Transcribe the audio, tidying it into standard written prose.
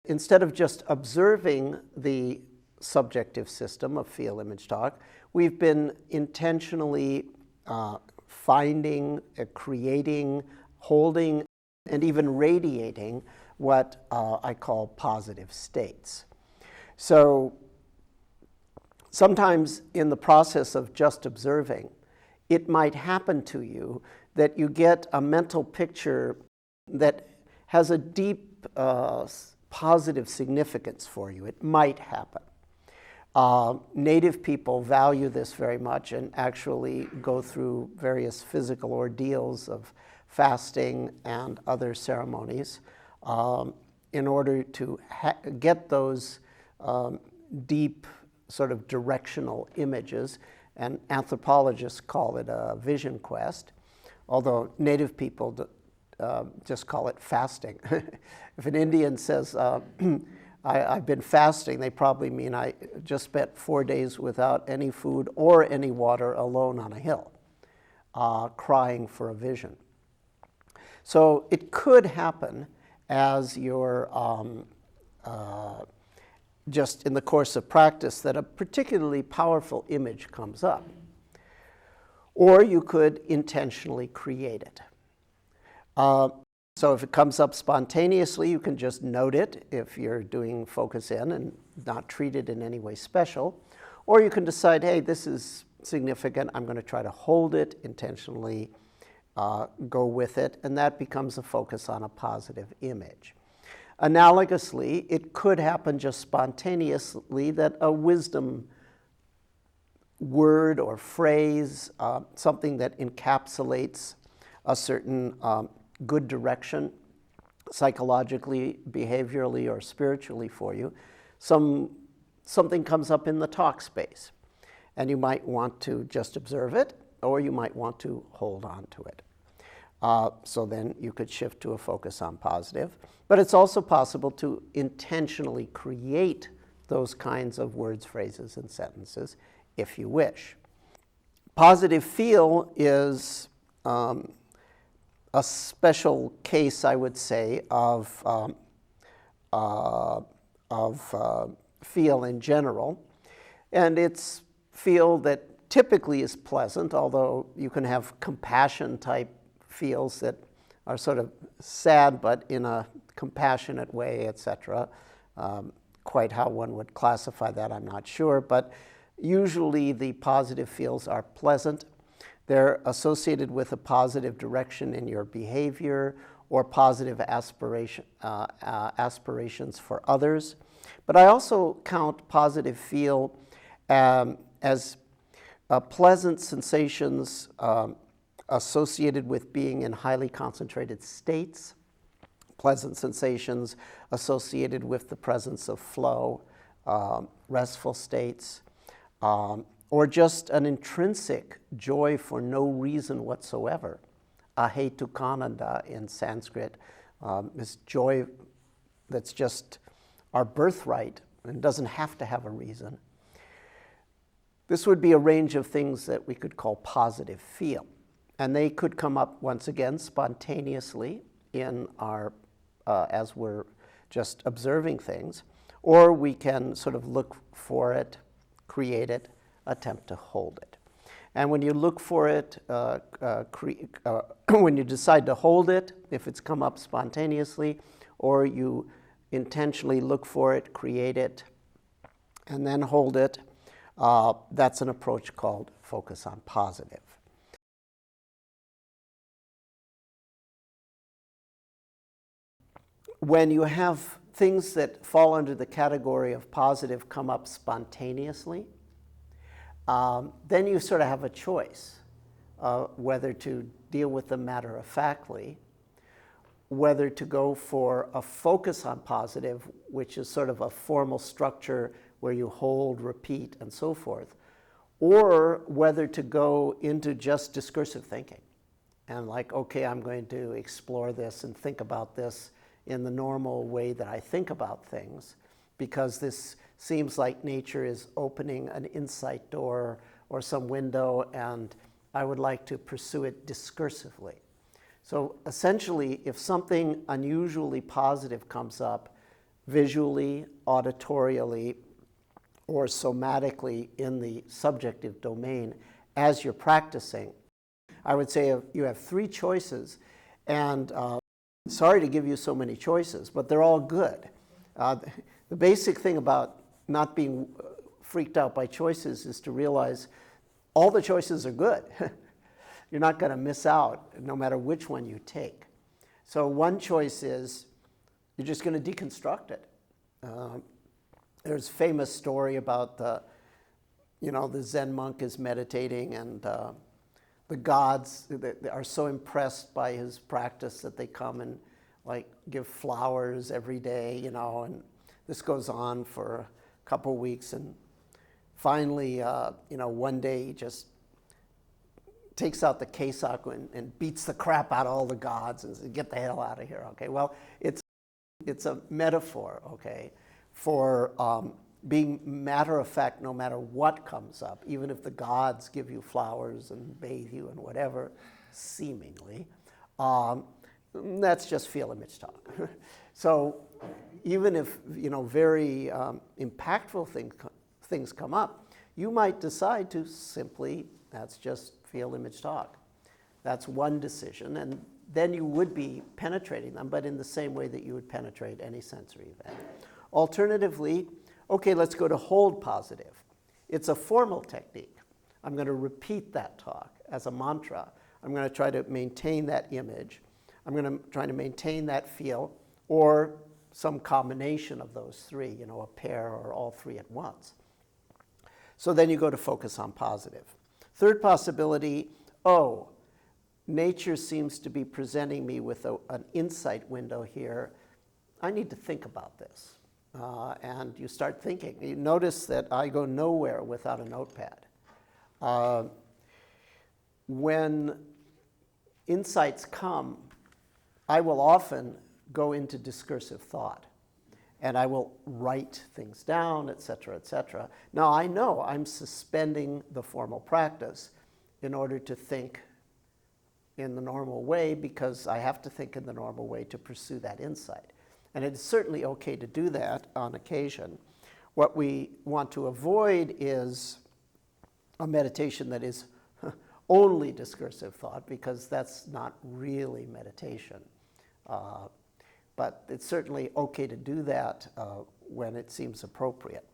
Instead of just observing the subjective system of feel, image, talk, we've been intentionally finding, creating, holding, and even radiating what I call positive states. So sometimes in the process of just observing, it might happen to you that you get a mental picture that has a deep positive significance for you. It might happen. Native people value this very much and actually go through various physical ordeals of fasting and other ceremonies in order to get those deep sort of directional images, and anthropologists call it a vision quest, although native people just call it fasting. If an Indian says, I've been fasting, they probably mean I just spent 4 days without any food or any water, alone on a hill, crying for a vision. So it could happen as you're just in the course of practice that a particularly powerful image comes up. Or you could intentionally create it. So if it comes up spontaneously, you can just note it if you're doing focus in and not treat it in any way special. Or you can decide, hey, this is significant, I'm going to try to hold it, intentionally go with it, and that becomes a focus on a positive image. Analogously, it could happen just spontaneously that a wisdom word or phrase, something that encapsulates a certain good direction, psychologically, behaviorally, or spiritually for you, something comes up in the talk space. And you might want to just observe it, or you might want to hold on to it. So then you could shift to a focus on positive. But it's also possible to intentionally create those kinds of words, phrases, and sentences if you wish. Positive feel is a special case, I would say, of feel in general. And it's feel that typically is pleasant, although you can have compassion type feels that are sort of sad but in a compassionate way, etc. Quite how one would classify that, I'm not sure, but usually the positive feels are pleasant. They're associated with a positive direction in your behavior or positive aspirations for others. But I also count positive feel as pleasant sensations associated with being in highly concentrated states, pleasant sensations associated with the presence of flow, restful states, or just an intrinsic joy for no reason whatsoever. Ahetukananda in Sanskrit, this joy that's just our birthright and doesn't have to have a reason. This would be a range of things that we could call positive feel. And they could come up, once again, spontaneously in our, as we're just observing things, or we can sort of look for it, create it, attempt to hold it. And when you look for it, when you decide to hold it, if it's come up spontaneously, or you intentionally look for it, create it, and then hold it, that's an approach called focus on positive. When you have things that fall under the category of positive come up spontaneously, then you sort of have a choice whether to deal with them matter-of-factly, whether to go for a focus on positive, which is sort of a formal structure where you hold, repeat, and so forth, or whether to go into just discursive thinking. And like, okay, I'm going to explore this and think about this in the normal way that I think about things, because this seems like nature is opening an insight door or some window, and I would like to pursue it discursively. So essentially, if something unusually positive comes up, visually, auditorially, or somatically in the subjective domain as you're practicing. I would say you have three choices, and sorry to give you so many choices, but they're all good. The basic thing about not being freaked out by choices is to realize all the choices are good. You're not going to miss out no matter which one you take. So one choice is you're just going to deconstruct it. There's a famous story about the Zen monk is meditating, and the gods are so impressed by his practice that they come and like give flowers every day, and this goes on for a couple weeks, and finally, one day he just takes out the keisaku and beats the crap out of all the gods and says, "Get the hell out of here." Okay, well, it's a metaphor, okay, for being matter of fact no matter what comes up, even if the gods give you flowers and bathe you and whatever, seemingly. That's just feel image talk. So even if very impactful things come up, you might decide to simply, that's just feel image talk. That's one decision, and then you would be penetrating them, but in the same way that you would penetrate any sensory event. Alternatively, okay, let's go to hold positive. It's a formal technique. I'm going to repeat that talk as a mantra. I'm going to try to maintain that image. I'm going to try to maintain that feel, or some combination of those three, a pair or all three at once. So then you go to focus on positive. Third possibility, nature seems to be presenting me with an insight window here. I need to think about this. And you start thinking. You notice that I go nowhere without a notepad. When insights come, I will often go into discursive thought, and I will write things down, et cetera, et cetera. Now, I know I'm suspending the formal practice in order to think in the normal way, because I have to think in the normal way to pursue that insight. And it's certainly okay to do that on occasion. What we want to avoid is a meditation that is only discursive thought, because that's not really meditation. But it's certainly okay to do that when it seems appropriate.